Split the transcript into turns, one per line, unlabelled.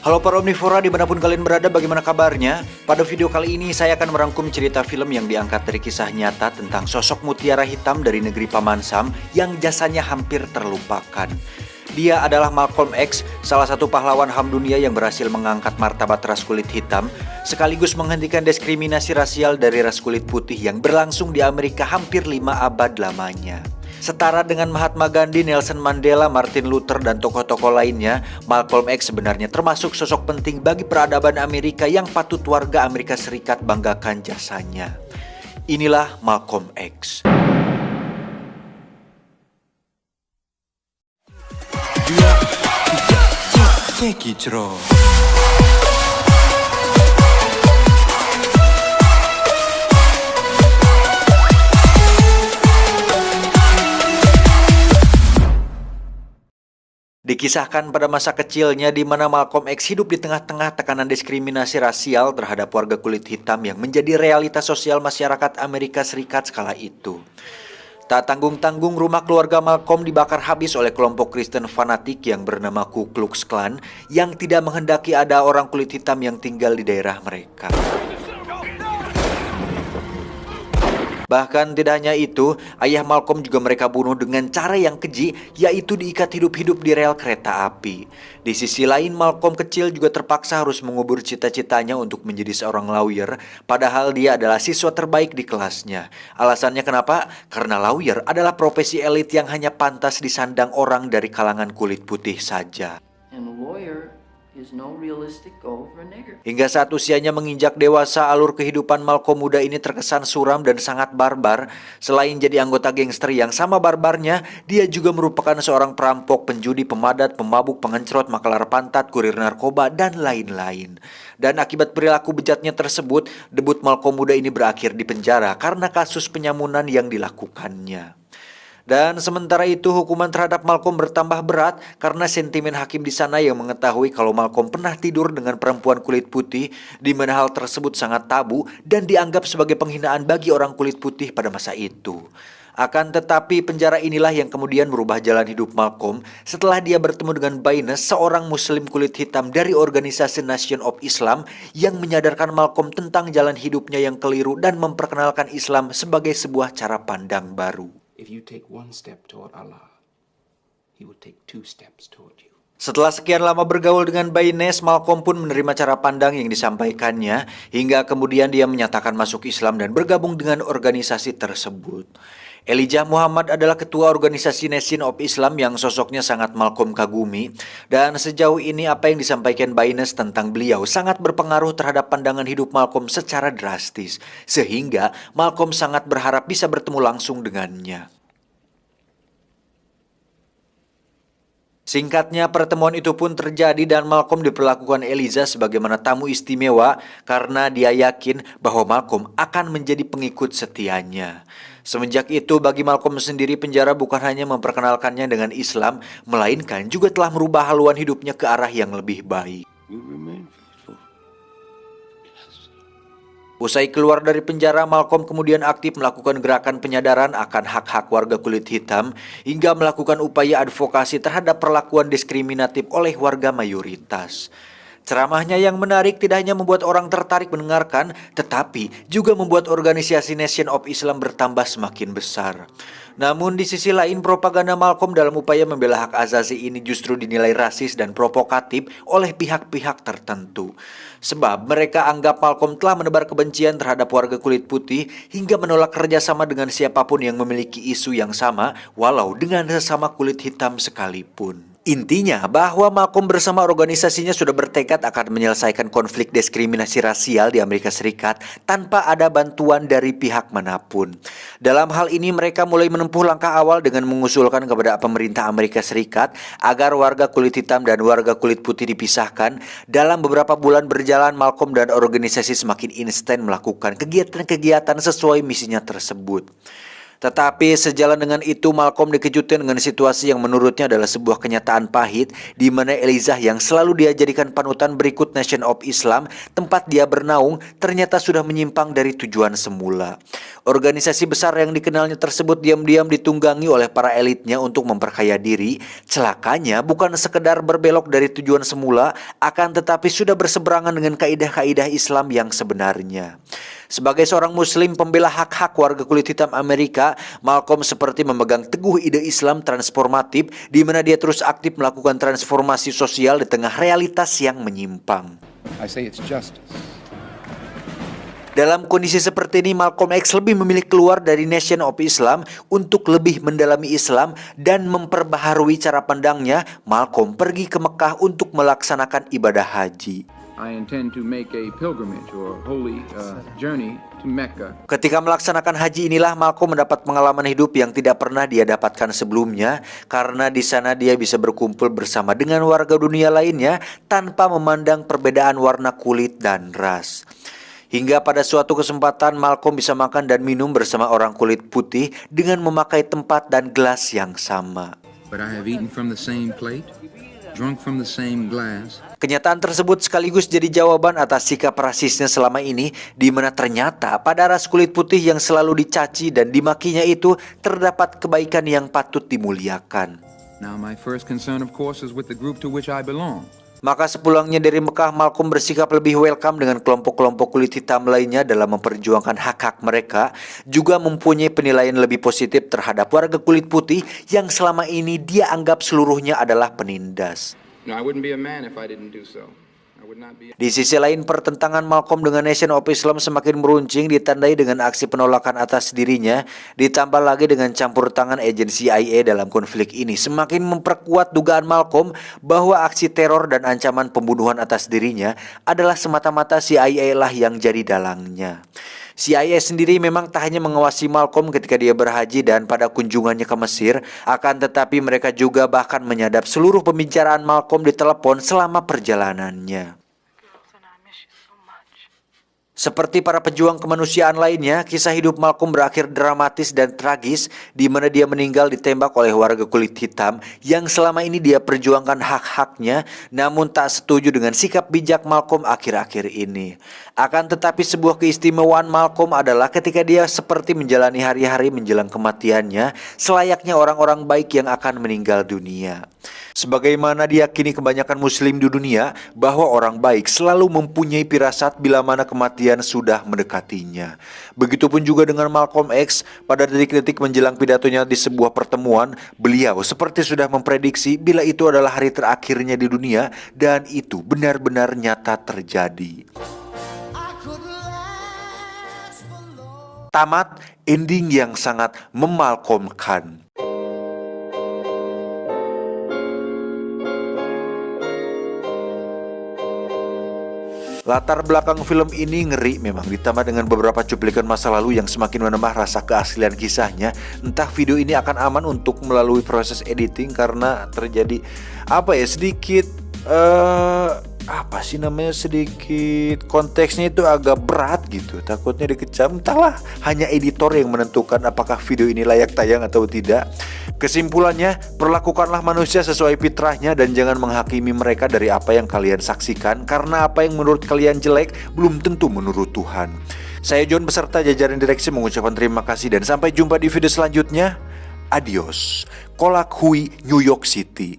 Halo para omnivora dimanapun kalian berada, bagaimana kabarnya? Pada video kali ini saya akan merangkum cerita film yang diangkat dari kisah nyata tentang sosok mutiara hitam dari negeri Paman Sam yang jasanya hampir terlupakan. Dia adalah Malcolm X, salah satu pahlawan HAM dunia yang berhasil mengangkat martabat ras kulit hitam, sekaligus menghentikan diskriminasi rasial dari ras kulit putih yang berlangsung di Amerika hampir 5 abad lamanya. Setara dengan Mahatma Gandhi, Nelson Mandela, Martin Luther, dan tokoh-tokoh lainnya, Malcolm X sebenarnya termasuk sosok penting bagi peradaban Amerika yang patut warga Amerika Serikat banggakan jasanya. Inilah Malcolm X. Dikisahkan pada masa kecilnya di mana Malcolm X hidup di tengah-tengah tekanan diskriminasi rasial terhadap warga kulit hitam yang menjadi realitas sosial masyarakat Amerika Serikat skala itu. Tak tanggung-tanggung rumah keluarga Malcolm dibakar habis oleh kelompok Kristen fanatik yang bernama Ku Klux Klan yang tidak menghendaki ada orang kulit hitam yang tinggal di daerah mereka. Bahkan tidak hanya itu, ayah Malcolm juga mereka bunuh dengan cara yang keji, yaitu diikat hidup-hidup di rel kereta api. Di sisi lain, Malcolm kecil juga terpaksa harus mengubur cita-citanya untuk menjadi seorang lawyer, padahal dia adalah siswa terbaik di kelasnya. Alasannya kenapa? Karena lawyer adalah profesi elit yang hanya pantas disandang orang dari kalangan kulit putih saja. Hingga saat usianya menginjak dewasa, alur kehidupan Malcolm muda ini terkesan suram dan sangat barbar. Selain jadi anggota gangster yang sama barbarnya, dia juga merupakan seorang perampok, penjudi, pemadat, pemabuk, pengencrot, makelar pantat, kurir narkoba, dan lain-lain. Dan akibat perilaku bejatnya tersebut, debut Malcolm muda ini berakhir di penjara karena kasus penyamunan yang dilakukannya. Dan sementara itu hukuman terhadap Malcolm bertambah berat karena sentimen hakim di sana yang mengetahui kalau Malcolm pernah tidur dengan perempuan kulit putih, di mana hal tersebut sangat tabu dan dianggap sebagai penghinaan bagi orang kulit putih pada masa itu. Akan tetapi penjara inilah yang kemudian merubah jalan hidup Malcolm setelah dia bertemu dengan Baines, seorang muslim kulit hitam dari organisasi Nation of Islam yang menyadarkan Malcolm tentang jalan hidupnya yang keliru dan memperkenalkan Islam sebagai sebuah cara pandang baru.
If you take one step toward Allah, He will take 2 steps toward you.
Setelah sekian lama bergaul dengan Baines, Malcolm pun menerima cara pandang yang disampaikannya hingga kemudian dia menyatakan masuk Islam dan bergabung dengan organisasi tersebut. Elijah Muhammad adalah ketua organisasi Nation of Islam yang sosoknya sangat Malcolm kagumi, dan sejauh ini apa yang disampaikan Baines tentang beliau sangat berpengaruh terhadap pandangan hidup Malcolm secara drastis, sehingga Malcolm sangat berharap bisa bertemu langsung dengannya. Singkatnya, pertemuan itu pun terjadi dan Malcolm diperlakukan Elijah sebagaimana tamu istimewa karena dia yakin bahwa Malcolm akan menjadi pengikut setianya. Semenjak itu, bagi Malcolm sendiri penjara bukan hanya memperkenalkannya dengan Islam, melainkan juga telah merubah haluan hidupnya ke arah yang lebih baik. Usai keluar dari penjara, Malcolm kemudian aktif melakukan gerakan penyadaran akan hak-hak warga kulit hitam hingga melakukan upaya advokasi terhadap perlakuan diskriminatif oleh warga mayoritas. Ceramahnya yang menarik tidak hanya membuat orang tertarik mendengarkan, tetapi juga membuat organisasi Nation of Islam bertambah semakin besar. Namun di sisi lain, propaganda Malcolm dalam upaya membela hak asasi ini justru dinilai rasis dan provokatif oleh pihak-pihak tertentu. Sebab mereka anggap Malcolm telah menebar kebencian terhadap warga kulit putih hingga menolak kerjasama dengan siapapun yang memiliki isu yang sama, walau dengan sesama kulit hitam sekalipun. Intinya bahwa Malcolm bersama organisasinya sudah bertekad akan menyelesaikan konflik diskriminasi rasial di Amerika Serikat tanpa ada bantuan dari pihak manapun. Dalam hal ini mereka mulai menempuh langkah awal dengan mengusulkan kepada pemerintah Amerika Serikat agar warga kulit hitam dan warga kulit putih dipisahkan. Dalam beberapa bulan berjalan, Malcolm dan organisasi semakin instan melakukan kegiatan-kegiatan sesuai misinya tersebut. Tetapi sejalan dengan itu, Malcolm dikejutkan dengan situasi yang menurutnya adalah sebuah kenyataan pahit, di mana Elijah yang selalu dia jadikan panutan berikut Nation of Islam, tempat dia bernaung, ternyata sudah menyimpang dari tujuan semula. Organisasi besar yang dikenalnya tersebut diam-diam ditunggangi oleh para elitnya untuk memperkaya diri. Celakanya bukan sekedar berbelok dari tujuan semula, akan tetapi sudah berseberangan dengan kaidah-kaidah Islam yang sebenarnya. Sebagai seorang muslim pembela hak-hak warga kulit hitam Amerika, Malcolm seperti memegang teguh ide Islam transformatif, di mana dia terus aktif melakukan transformasi sosial di tengah realitas yang menyimpang.
I say it's justice.
Dalam kondisi seperti ini, Malcolm X lebih memilih keluar dari Nation of Islam untuk lebih mendalami Islam dan memperbaharui cara pandangnya. Malcolm pergi ke Mekah untuk melaksanakan ibadah haji.
I intend to make a pilgrimage or holy journey to Mecca.
Ketika melaksanakan haji inilah Malcolm mendapat pengalaman hidup yang tidak pernah dia dapatkan sebelumnya, karena di sana dia bisa berkumpul bersama dengan warga dunia lainnya tanpa memandang perbedaan warna kulit dan ras. Hingga pada suatu kesempatan Malcolm bisa makan dan minum bersama orang kulit putih dengan memakai tempat dan gelas yang sama.
But I have eaten from the same plate, drunk from the same glass.
Kenyataan tersebut sekaligus jadi jawaban atas sikap rasisnya selama ini, di mana ternyata pada ras kulit putih yang selalu dicaci dan dimakinya itu terdapat kebaikan yang patut dimuliakan.
Now my first concern of course is with the group to which I belong.
Maka sepulangnya dari Mekah, Malcolm bersikap lebih welcome dengan kelompok-kelompok kulit hitam lainnya dalam memperjuangkan hak-hak mereka, juga mempunyai penilaian lebih positif terhadap warga kulit putih yang selama ini dia anggap seluruhnya adalah penindas.
No, I wouldn't be a man if I didn't do so. I would not be.
Di sisi lain, pertentangan Malcolm dengan Nation of Islam semakin meruncing, ditandai dengan aksi penolakan atas dirinya, ditambah lagi dengan campur tangan agensi CIA dalam konflik ini, semakin memperkuat dugaan Malcolm bahwa aksi teror dan ancaman pembunuhan atas dirinya adalah semata-mata CIA lah yang jadi dalangnya. CIA sendiri memang tak hanya mengawasi Malcolm ketika dia berhaji dan pada kunjungannya ke Mesir, akan tetapi mereka juga bahkan menyadap seluruh pembicaraan Malcolm di telepon selama perjalanannya. Seperti para pejuang kemanusiaan lainnya, kisah hidup Malcolm berakhir dramatis dan tragis, di mana dia meninggal ditembak oleh warga kulit hitam yang selama ini dia perjuangkan hak-haknya, namun tak setuju dengan sikap bijak Malcolm akhir-akhir ini. Akan tetapi sebuah keistimewaan Malcolm adalah ketika dia seperti menjalani hari-hari menjelang kematiannya, selayaknya orang-orang baik yang akan meninggal dunia. Sebagaimana diyakini kebanyakan muslim di dunia bahwa orang baik selalu mempunyai firasat bila mana kematian sudah mendekatinya. Begitupun juga dengan Malcolm X, pada detik-detik menjelang pidatonya di sebuah pertemuan, beliau seperti sudah memprediksi bila itu adalah hari terakhirnya di dunia, dan itu benar-benar nyata terjadi. Tamat ending yang sangat memalkomkan. Latar belakang film ini ngeri memang, ditambah dengan beberapa cuplikan masa lalu yang semakin menambah rasa keaslian kisahnya. Entah video ini akan aman untuk melalui proses editing karena terjadi sedikit sedikit konteksnya itu agak berat gitu, takutnya dikecam. Entahlah, hanya editor yang menentukan apakah video ini layak tayang atau tidak. Kesimpulannya, perlakukanlah manusia sesuai fitrahnya dan jangan menghakimi mereka dari apa yang kalian saksikan, karena apa yang menurut kalian jelek belum tentu menurut Tuhan. Saya John beserta jajaran direksi mengucapkan terima kasih dan sampai jumpa di video selanjutnya. Adios. Kolak Hui, New York City.